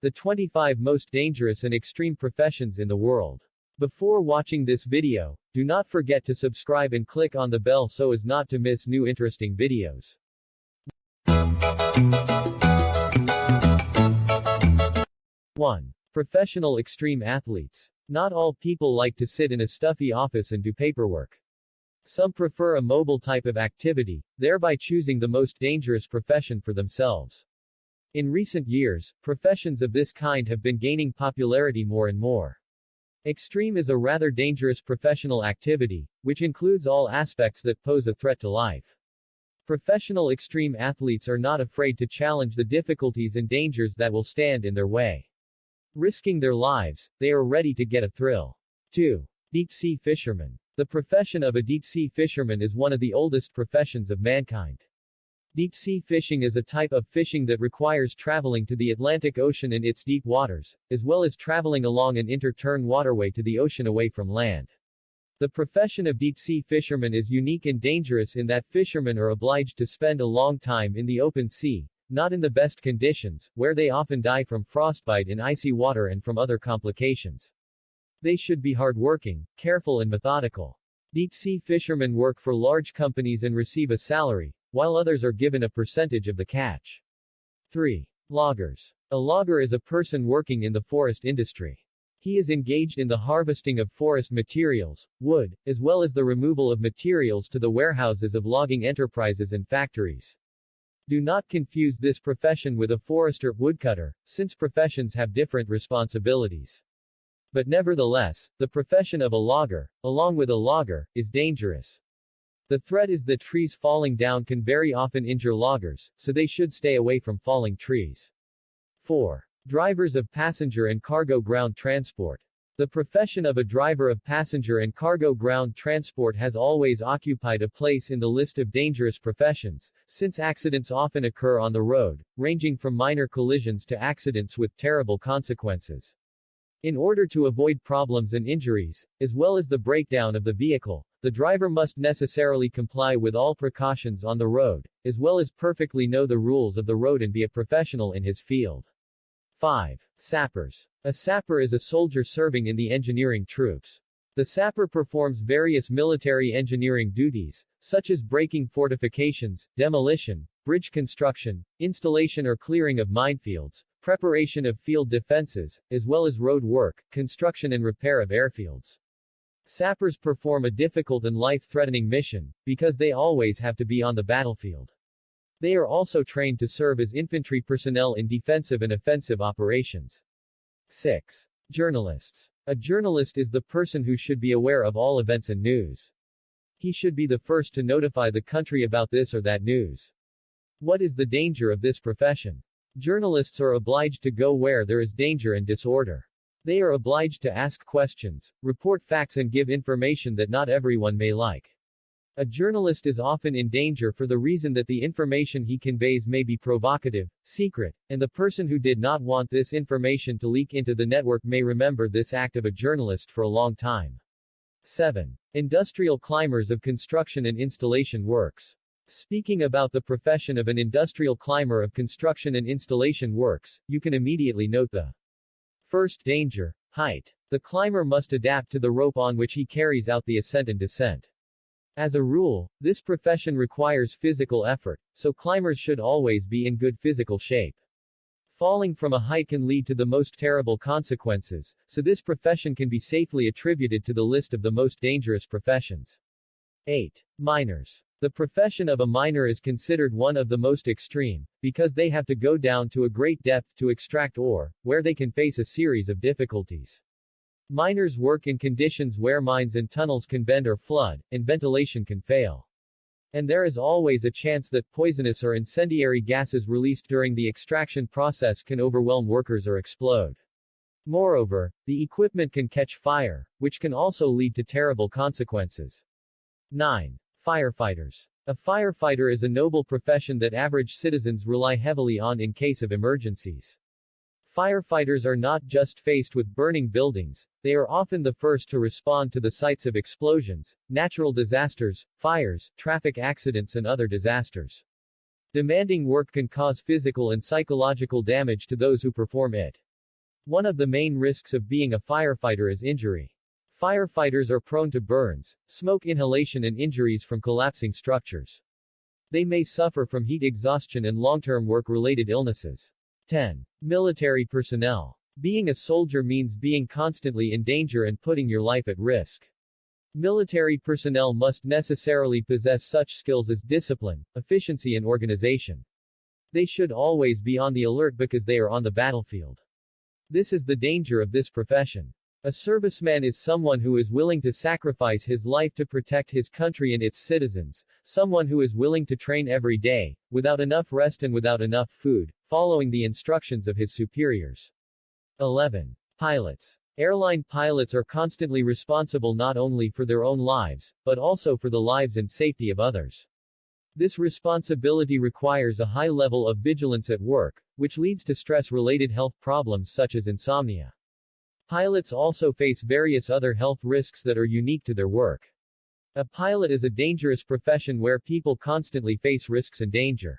The 25 most dangerous and extreme professions in the world. Before watching this video, do not forget to subscribe and click on the bell so as not to miss new interesting videos. 1. Professional extreme athletes. Not all people like to sit in a stuffy office and do paperwork. Some prefer a mobile type of activity, thereby choosing the most dangerous profession for themselves. In recent years, professions of this kind have been gaining popularity more and more. Extreme is a rather dangerous professional activity, which includes all aspects that pose a threat to life. Professional extreme athletes are not afraid to challenge the difficulties and dangers that will stand in their way. Risking their lives, they are ready to get a thrill. 2. Deep-sea fishermen. The profession of a deep-sea fisherman is one of the oldest professions of mankind. Deep-sea fishing is a type of fishing that requires traveling to the Atlantic Ocean in its deep waters, as well as traveling along an inter-turn waterway to the ocean away from land. The profession of deep-sea fisherman is unique and dangerous in that fishermen are obliged to spend a long time in the open sea, not in the best conditions, where they often die from frostbite in icy water and from other complications. They should be hardworking, careful and methodical. Deep-sea fishermen work for large companies and receive a salary, while others are given a percentage of the catch. 3. Loggers. A logger is a person working in the forest industry. He is engaged in the harvesting of forest materials, wood, as well as the removal of materials to the warehouses of logging enterprises and factories. Do not confuse this profession with a forester, woodcutter, since professions have different responsibilities. But nevertheless, the profession of a logger, along with a logger, is dangerous. The threat is that trees falling down can very often injure loggers, so they should stay away from falling trees. 4. Drivers of passenger and cargo ground transport. The profession of a driver of passenger and cargo ground transport has always occupied a place in the list of dangerous professions, since accidents often occur on the road, ranging from minor collisions to accidents with terrible consequences. In order to avoid problems and injuries, as well as the breakdown of the vehicle, the driver must necessarily comply with all precautions on the road, as well as perfectly know the rules of the road and be a professional in his field. 5. Sappers. A sapper is a soldier serving in the engineering troops. The sapper performs various military engineering duties, such as breaking fortifications, demolition, bridge construction, installation or clearing of minefields, preparation of field defenses, as well as road work, construction and repair of airfields. Sappers perform a difficult and life-threatening mission, because they always have to be on the battlefield. They are also trained to serve as infantry personnel in defensive and offensive operations. 6. Journalists. A journalist is the person who should be aware of all events and news. He should be the first to notify the country about this or that news. What is the danger of this profession? Journalists are obliged to go where there is danger and disorder. They are obliged to ask questions, report facts and give information that not everyone may like. A journalist is often in danger for the reason that the information he conveys may be provocative, secret, and the person who did not want this information to leak into the network may remember this act of a journalist for a long time. 7. Industrial climbers of construction and installation works. Speaking about the profession of an industrial climber of construction and installation works, you can immediately note the first danger, height. The climber must adapt to the rope on which he carries out the ascent and descent. As a rule, this profession requires physical effort, so climbers should always be in good physical shape. Falling from a height can lead to the most terrible consequences, so this profession can be safely attributed to the list of the most dangerous professions. 8. Miners. The profession of a miner is considered one of the most extreme, because they have to go down to a great depth to extract ore, where they can face a series of difficulties. Miners work in conditions where mines and tunnels can bend or flood, and ventilation can fail. And there is always a chance that poisonous or incendiary gases released during the extraction process can overwhelm workers or explode. Moreover, the equipment can catch fire, which can also lead to terrible consequences. 9. Firefighters. A firefighter is a noble profession that average citizens rely heavily on in case of emergencies. Firefighters are not just faced with burning buildings, they are often the first to respond to the sites of explosions, natural disasters, fires, traffic accidents and other disasters. Demanding work can cause physical and psychological damage to those who perform it. One of the main risks of being a firefighter is injury. Firefighters are prone to burns, smoke inhalation and injuries from collapsing structures. They may suffer from heat exhaustion and long-term work-related illnesses. 10. Military personnel. Being a soldier means being constantly in danger and putting your life at risk. Military personnel must necessarily possess such skills as discipline, efficiency and organization. They should always be on the alert because they are on the battlefield. This is the danger of this profession. A serviceman is someone who is willing to sacrifice his life to protect his country and its citizens, someone who is willing to train every day, without enough rest and without enough food, following the instructions of his superiors. 11. Pilots. Airline pilots are constantly responsible not only for their own lives, but also for the lives and safety of others. This responsibility requires a high level of vigilance at work, which leads to stress-related health problems such as insomnia. Pilots also face various other health risks that are unique to their work. A pilot is a dangerous profession where people constantly face risks and danger.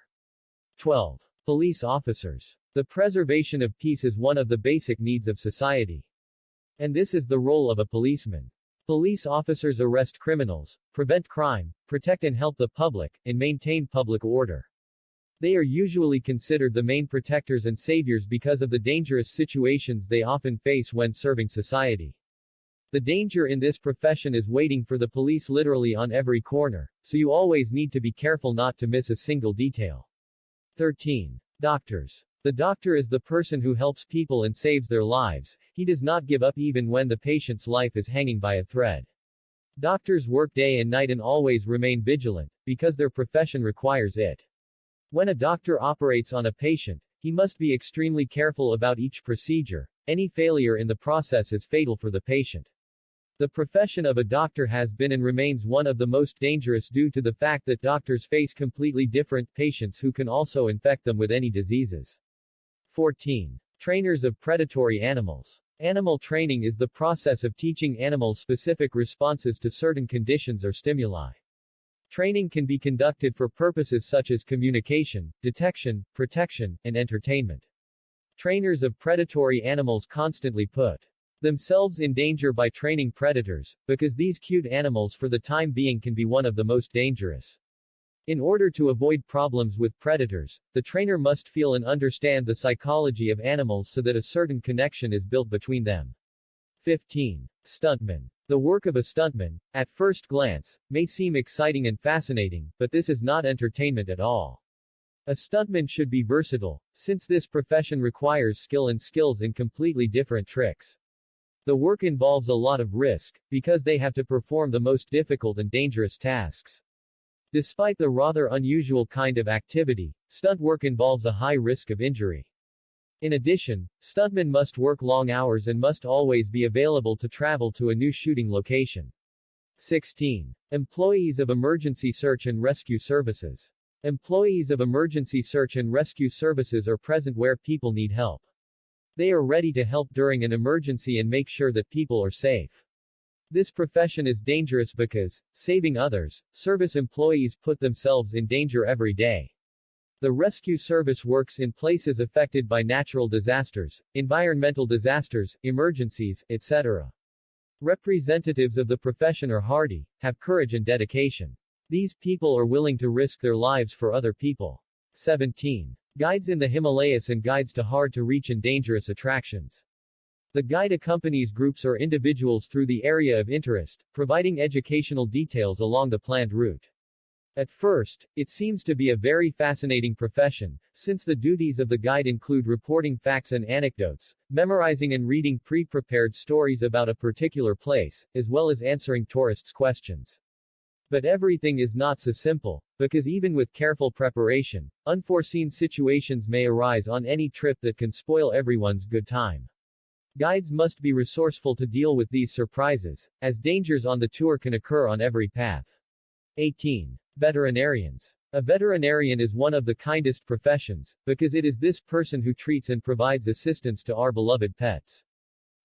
12. Police officers. The preservation of peace is one of the basic needs of society. And this is the role of a policeman. Police officers arrest criminals, prevent crime, protect and help the public, and maintain public order. They are usually considered the main protectors and saviors because of the dangerous situations they often face when serving society. The danger in this profession is waiting for the police literally on every corner, so you always need to be careful not to miss a single detail. 13. Doctors. The doctor is the person who helps people and saves their lives. He does not give up even when the patient's life is hanging by a thread. Doctors work day and night and always remain vigilant, because their profession requires it. When a doctor operates on a patient, he must be extremely careful about each procedure. Any failure in the process is fatal for the patient. The profession of a doctor has been and remains one of the most dangerous due to the fact that doctors face completely different patients who can also infect them with any diseases. 14. Trainers of predatory animals. Animal training is the process of teaching animals specific responses to certain conditions or stimuli. Training can be conducted for purposes such as communication, detection, protection, and entertainment. Trainers of predatory animals constantly put themselves in danger by training predators, because these cute animals for the time being can be one of the most dangerous. In order to avoid problems with predators, the trainer must feel and understand the psychology of animals so that a certain connection is built between them. 15. Stuntman. The work of a stuntman, at first glance, may seem exciting and fascinating, but this is not entertainment at all. A stuntman should be versatile, since this profession requires skill and skills in completely different tricks. The work involves a lot of risk, because they have to perform the most difficult and dangerous tasks. Despite the rather unusual kind of activity, stunt work involves a high risk of injury. In addition, stuntmen must work long hours and must always be available to travel to a new shooting location. 16. Employees of emergency search and rescue services. Employees of emergency search and rescue services are present where people need help. They are ready to help during an emergency and make sure that people are safe. This profession is dangerous because, saving others, service employees put themselves in danger every day. The rescue service works in places affected by natural disasters, environmental disasters, emergencies, etc. Representatives of the profession are hardy, have courage and dedication. These people are willing to risk their lives for other people. 17. Guides in the Himalayas and guides to hard-to-reach and dangerous attractions. The guide accompanies groups or individuals through the area of interest, providing educational details along the planned route. At first, it seems to be a very fascinating profession, since the duties of the guide include reporting facts and anecdotes, memorizing and reading pre-prepared stories about a particular place, as well as answering tourists' questions. But everything is not so simple, because even with careful preparation, unforeseen situations may arise on any trip that can spoil everyone's good time. Guides must be resourceful to deal with these surprises, as dangers on the tour can occur on every path. 18. Veterinarians. A veterinarian is one of the kindest professions, because it is this person who treats and provides assistance to our beloved pets.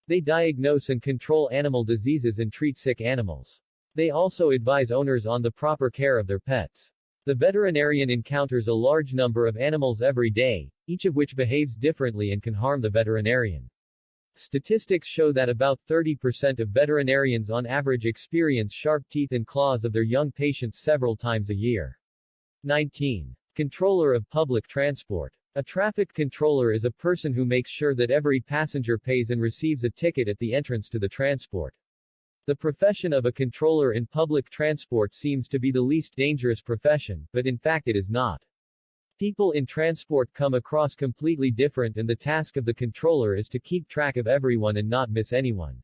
They diagnose and control animal diseases and treat sick animals. They also advise owners on the proper care of their pets. The veterinarian encounters a large number of animals every day, each of which behaves differently and can harm the veterinarian. Statistics show that about 30% of veterinarians on average experience sharp teeth and claws of their young patients several times a year. 19. Controller of public transport. A traffic controller is a person who makes sure that every passenger pays and receives a ticket at the entrance to the transport. The profession of a controller in public transport seems to be the least dangerous profession, but in fact it is not. People in transport come across completely different, and the task of the controller is to keep track of everyone and not miss anyone.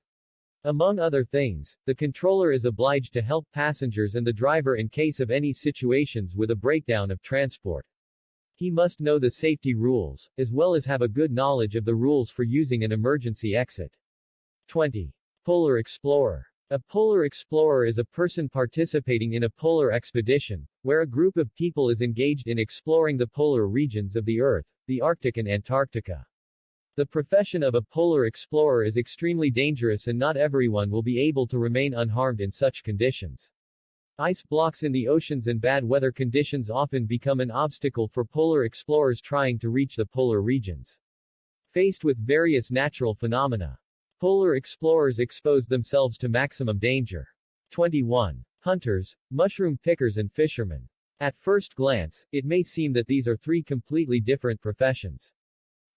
Among other things, the controller is obliged to help passengers and the driver in case of any situations with a breakdown of transport. He must know the safety rules, as well as have a good knowledge of the rules for using an emergency exit. 20. Polar explorer. A polar explorer is a person participating in a polar expedition, where a group of people is engaged in exploring the polar regions of the Earth, the Arctic and Antarctica. The profession of a polar explorer is extremely dangerous, and not everyone will be able to remain unharmed in such conditions. Ice blocks in the oceans and bad weather conditions often become an obstacle for polar explorers trying to reach the polar regions. Faced with various natural phenomena, polar explorers expose themselves to maximum danger. 21. Hunters, mushroom pickers and fishermen. At first glance, it may seem that these are three completely different professions.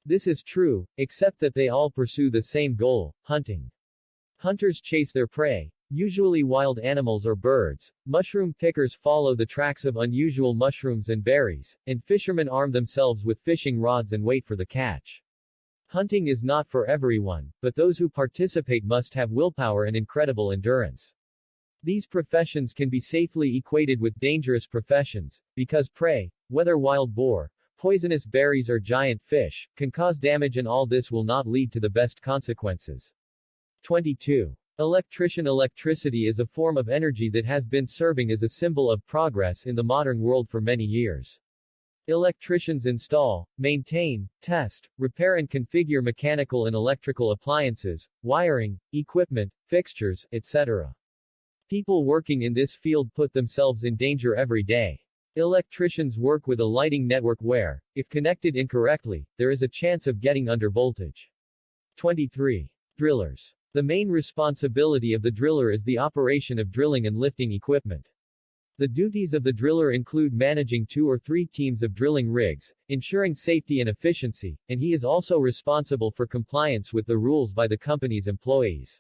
This is true, except that they all pursue the same goal, hunting. Hunters chase their prey, usually wild animals or birds, mushroom pickers follow the tracks of unusual mushrooms and berries, and fishermen arm themselves with fishing rods and wait for the catch. Hunting is not for everyone, but those who participate must have willpower and incredible endurance. These professions can be safely equated with dangerous professions, because prey, whether wild boar, poisonous berries or giant fish, can cause damage, and all this will not lead to the best consequences. 22. Electrician. Electricity is a form of energy that has been serving as a symbol of progress in the modern world for many years. Electricians install, maintain, test, repair and configure mechanical and electrical appliances, wiring, equipment, fixtures, etc. People working in this field put themselves in danger every day. Electricians work with a lighting network where, if connected incorrectly, there is a chance of getting under voltage. 23. Drillers. The main responsibility of the driller is the operation of drilling and lifting equipment. The duties of the driller include managing 2 or 3 teams of drilling rigs, ensuring safety and efficiency, and he is also responsible for compliance with the rules by the company's employees.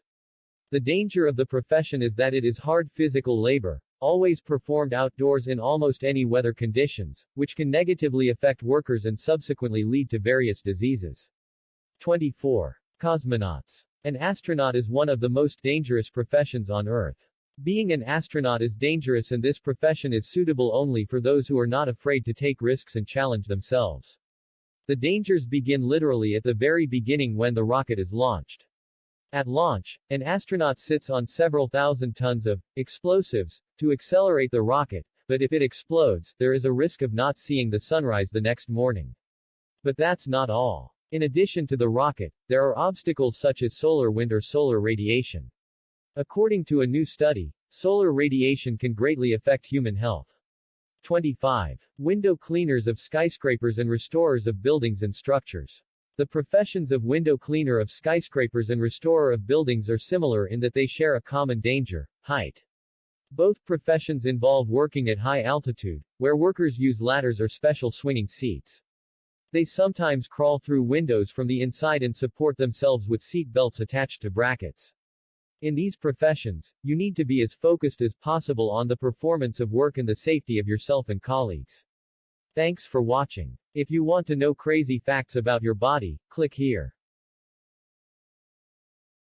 The danger of the profession is that it is hard physical labor, always performed outdoors in almost any weather conditions, which can negatively affect workers and subsequently lead to various diseases. 24. Cosmonauts. An astronaut is one of the most dangerous professions on Earth. Being an astronaut is dangerous, and this profession is suitable only for those who are not afraid to take risks and challenge themselves. The dangers begin literally at the very beginning when the rocket is launched. At launch, an astronaut sits on several thousand tons of explosives to accelerate the rocket, but if it explodes, there is a risk of not seeing the sunrise the next morning. But that's not all. In addition to the rocket, there are obstacles such as solar wind or solar radiation. According to a new study, solar radiation can greatly affect human health. 25. Window cleaners of skyscrapers and restorers of buildings and structures. The professions of window cleaner of skyscrapers and restorer of buildings are similar in that they share a common danger: height. Both professions involve working at high altitude, where workers use ladders or special swinging seats. They sometimes crawl through windows from the inside and support themselves with seat belts attached to brackets. In these professions, you need to be as focused as possible on the performance of work and the safety of yourself and colleagues. Thanks for watching. If you want to know crazy facts about your body, click here.